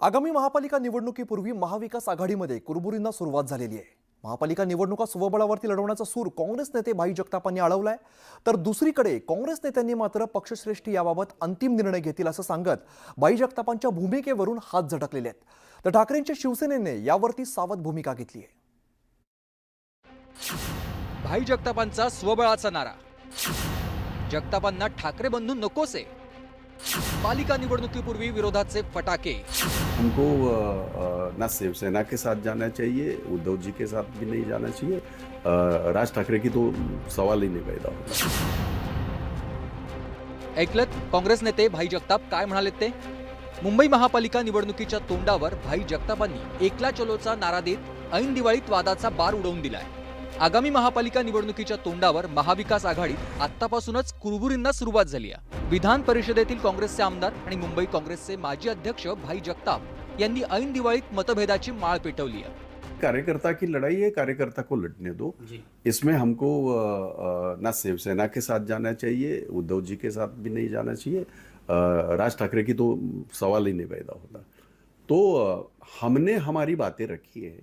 आगामी महापालिका निवडणुकीपूर्वी महाविकास आघाडीमध्ये कुरबुरींना सुरुवात झालेली आहे। महापालिका निवडणुका स्वबळावरती लढवण्याचा सूर काँग्रेस नेते भाई जगतापांनी अडवलाय, तर दुसरीकडे काँग्रेस नेत्यांनी मात्र पक्षश्रेष्ठी याबाबत अंतिम निर्णय घेतील असं सांगत भाई जगतापांच्या भूमिकेवरून हात झटकलेले आहेत। तर ठाकरेंच्या शिवसेनेने यावरती सावध भूमिका घेतली आहे। भाई जगतापांचा स्वबळाचा नारा, जगतापांना ठाकरे बंधू नकोसे, पालिका निवडणुकीपूर्वी विरोधाचे फटाके। हमको ना शिवसेना के साथ जाना चाहिए, उद्धव जी के साथ भी नहीं जाना चाहिए। राज ठाकरे की तो सवाल ही नहीं पैदा होता। ऐकलत काँग्रेस नेते भाई जगताप काय म्हणाले ते? मुंबई महापालिका निवडणुकीच्या तोंडावर भाई जगतापांनी एकला चलोचा नारा देत ऐन दिवाळीत वादाचा बार उडवून दिलाय। आगामी महापालिका निवडणुकीच्या तोंडावर महाविकास आघाडीत आतापासूनच कुरबुरींना सुरुवात झाली आहे। विधान परिषदेतील काँग्रेसचे आमदार आणि मुंबई काँग्रेसचे माजी अध्यक्ष भाई जगताप यांनी ऐन दिवाळीत मतभेदाची माळ पेटवली आहे। कार्यकर्ता की लड़ाई है, कार्यकर्ता को लड़ने दो। इसमें हमको ना शिवसेना के साथ जाना चाहिए, उद्धव जी के साथ भी नहीं जाना चाहिए। राज ठाकरे की तो सवाल ही नहीं पैदा होता। तो हमने हमारी बातें रखी है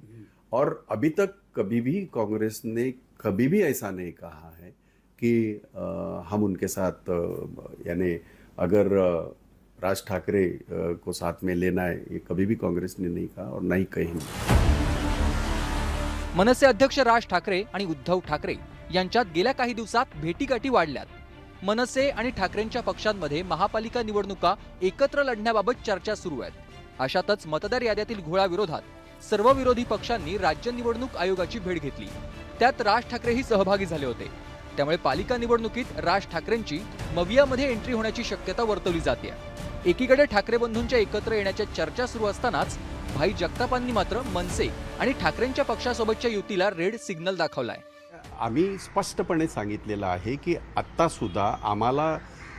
और अभी तक कभी भी कांग्रेस ने कभी भी ऐसा नहीं कहा है कि हम उनके साथ यानी अगर राज ठाकरे को साथ में लेना है, ये कभी भी कांग्रेस ने नहीं कहा और नहीं कहेंगे। मनसे अध्यक्ष राज ठाकरे आणि उद्धव ठाकरे यांच्यात गेल्या काही दिवसात भेटीगाठी वाढल्यात। मनसे आणि ठाकरेंच्या पक्षांमध्ये महापालिका निवडणुका एकत्र लढण्याबाबत चर्चा सुरू आहेत। अशातच मतदार याद्यातील घोळाविरोधात सर्व विरोधी पक्षांनी राज्य निवडणूक आयोगाची भेट घेतली। त्यात राज ठाकरेही सहभागी झाले होते। त्यामुळे पालिका निवडणुकीत राज ठाकरेंची मवियामध्ये एंट्री होण्याची शक्यता वर्तवली जाते। एकीकडे ठाकरे बंधूंच्या एकत्र येण्याच्या चर्चा सुरू असतानाच भाई जगतापांनी मात्र मनसे आणि ठाकरेंच्या पक्षासोबतच्या युतीला रेड सिग्नल दाखवलाय। आम्ही स्पष्टपणे सांगितलेलं आहे की आता सुद्धा आम्हाला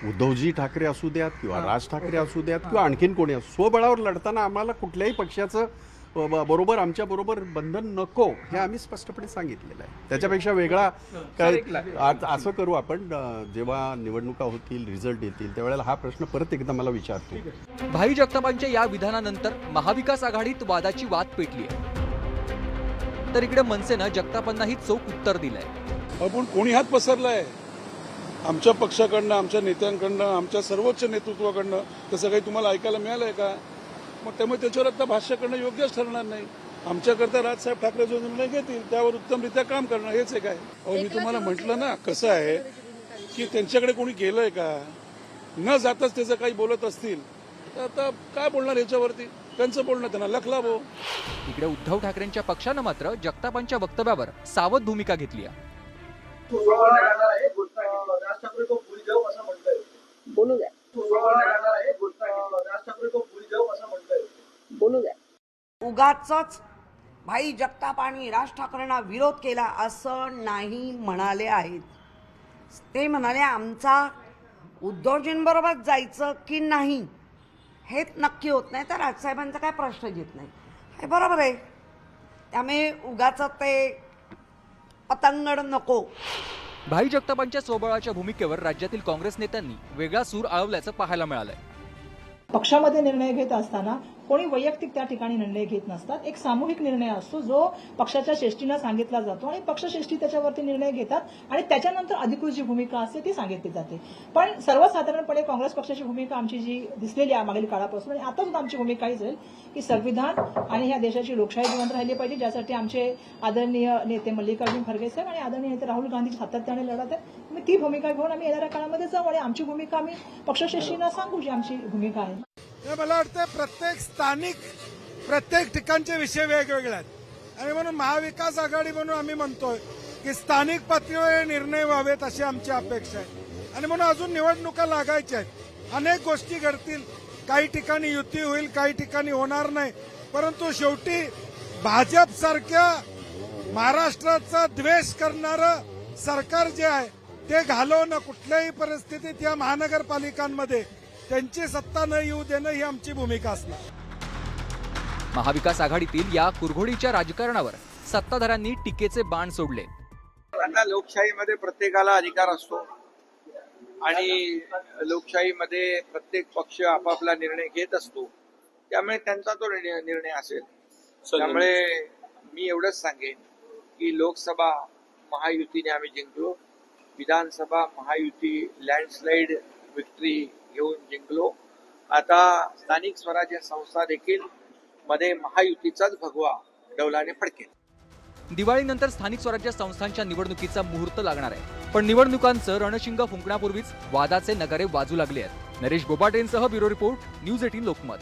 उद्धवजी ठाकरे असू द्यात किंवा राज ठाकरे असू द्यात किंवा आणखीन कोणी असो, स्वबळावर लढताना आम्हाला कुठल्याही पक्षाचं बरोबर आमच्या बरोबर बंधन नको, हे आम्ही स्पष्टपणे सांगितलेलं आहे। त्याच्यापेक्षा वेगळा काय असं करू आपण, जेव्हा निवडणुका होतील, रिझल्ट येतील त्यावेळेला हा प्रश्न परत एकदा मला विचारतो। भाई जगतापांच्या या विधानानंतर महाविकास आघाडीत वादाची वाद पेटली आहे, तर इकडे मनसेनं जगतापांनाही चोख उत्तर दिलंय। आपण कोणी हात पसरलाय आमच्या पक्षाकडनं, आमच्या नेत्यांकडनं, आमच्या सर्वोच्च नेतृत्वाकडनं तसं काही तुम्हाला ऐकायला मिळालंय का? मग त्यामुळे त्याच्यावर आता भाष्य करणं योग्यच ठरणार नाही। आमच्याकरता राजसाहेब ठाकरे जो निर्णय घेतील त्यावर उत्तमरित्या काम करणं हेच आहे काय। मी तुम्हाला म्हटलं ना, कसं आहे की त्यांच्याकडे कोणी गेलंय का, न जाताच त्याचं काही बोलत असतील तर आता काय बोलणार याच्यावरती? त्यांचं बोलणं त्यांना लखलावो। इकडे उद्धव ठाकरेंच्या पक्षानं मात्र जगतापांच्या वक्तव्यावर सावध भूमिका घेतली आहे। बोलू द्या, बोलू द्या। उगाचच भाई जगताप आणि राज ठाकरेंना विरोध केला असं नाही म्हणाले आहेत। ते म्हणाले आमचा उद्धवजींबरोबर जायचं की नाही हे नक्की होत नाही, तर राजसाहेबांचा काय प्रश्न येत नाही, हे बरोबर आहे। त्यामुळे उगाच ते पतंगड नको। भाई जगतापांच्या स्वबळाच्या भूमिकेवर राज्यातील काँग्रेस नेत्यांनी वेगळा सूर आळवल्याचं पाहायला मिळालंय। पक्षामध्ये निर्णय घेत असताना कोणी वैयक्तिक त्या ठिकाणी निर्णय घेत नसतात। एक सामूहिक निर्णय असतो जो पक्षाच्या श्रेष्ठीनं सांगितला जातो आणि पक्षश्रेष्ठी त्याच्यावरती निर्णय घेतात आणि त्याच्यानंतर अधिकृत जी भूमिका असते ती सांगितली जाते। पण सर्वसाधारणपणे काँग्रेस पक्षाची भूमिका आमची जी दिसलेली आहे मागील काळापासून आणि आता सुद्धा आमची भूमिका हीच आहे की संविधान आणि ह्या देशाची लोकशाही जिवंत राहिली पाहिजे, ज्यासाठी आमचे आदरणीय नेते मल्लिकार्जुन खरगे साहेब आणि आदरणीय नेते राहुल गांधी सातत्याने लढत आहेत। ती भूमिका घेऊन आम्ही येणाऱ्या काळामध्ये जाऊ आणि आमची भूमिका आम्ही पक्षश्रेष्ठींना सांगू जी आमची भूमिका आहे। मला वाटतं प्रत्येक ठिकाणचे विषय वेगवेगळे आहेत आणि म्हणून महाविकास आघाडी म्हणून आम्ही म्हणतोय की स्थानिक पातळीवर निर्णय व्हावेत अशी आमची अपेक्षा आहे। आणि म्हणून अजून निवडणुका लागायच्या आहेत, अनेक गोष्टी घडतील, काही ठिकाणी युती होईल, काही ठिकाणी होणार नाही, परंतु शेवटी भाजप सारख्या महाराष्ट्राचा द्वेष करणारं सरकार जे आहे ते घालवणं कुठल्याही परिस्थितीत या महानगरपालिकांमध्ये त्यांची सत्ता न येऊ देणं ही आमची भूमिका असणार। महाविकास आघाडीतील या कुरघोडीच्या राजकारणावर सत्ताधाऱ्यांनी टीकेचे बाण सोडले। आता लोकशाहीमध्ये प्रत्येकाला अधिकार असतो आणि लोकशाहीमध्ये प्रत्येक पक्ष आपापला निर्णय घेत असतो। त्यामुळे त्यांचा तो निर्णय असेल. त्यामुळे मी एवढंच सांगेन की लोकसभा महायुतीने आम्ही जिंकलो, विधानसभा महायुती लँडस्लाईड विक्ट्री घेऊन जिंकलो. आता स्थानिक स्वराज्य संस्था देखील मध्ये महायुतीचाच भगवा डौलाने फडकेल. दिवाळीनंतर स्थानिक स्वराज्य संस्थांच्या निवडणुकीचा मुहूर्त लागणार आहे. पण निवडणुकांचं रणशिंग फुंकण्यापूर्वीच वादाचे नगारे वाजू लागले आहेत. नरेश बोबाटेंसह ब्युरो रिपोर्ट, न्यूज 18 लोकमत.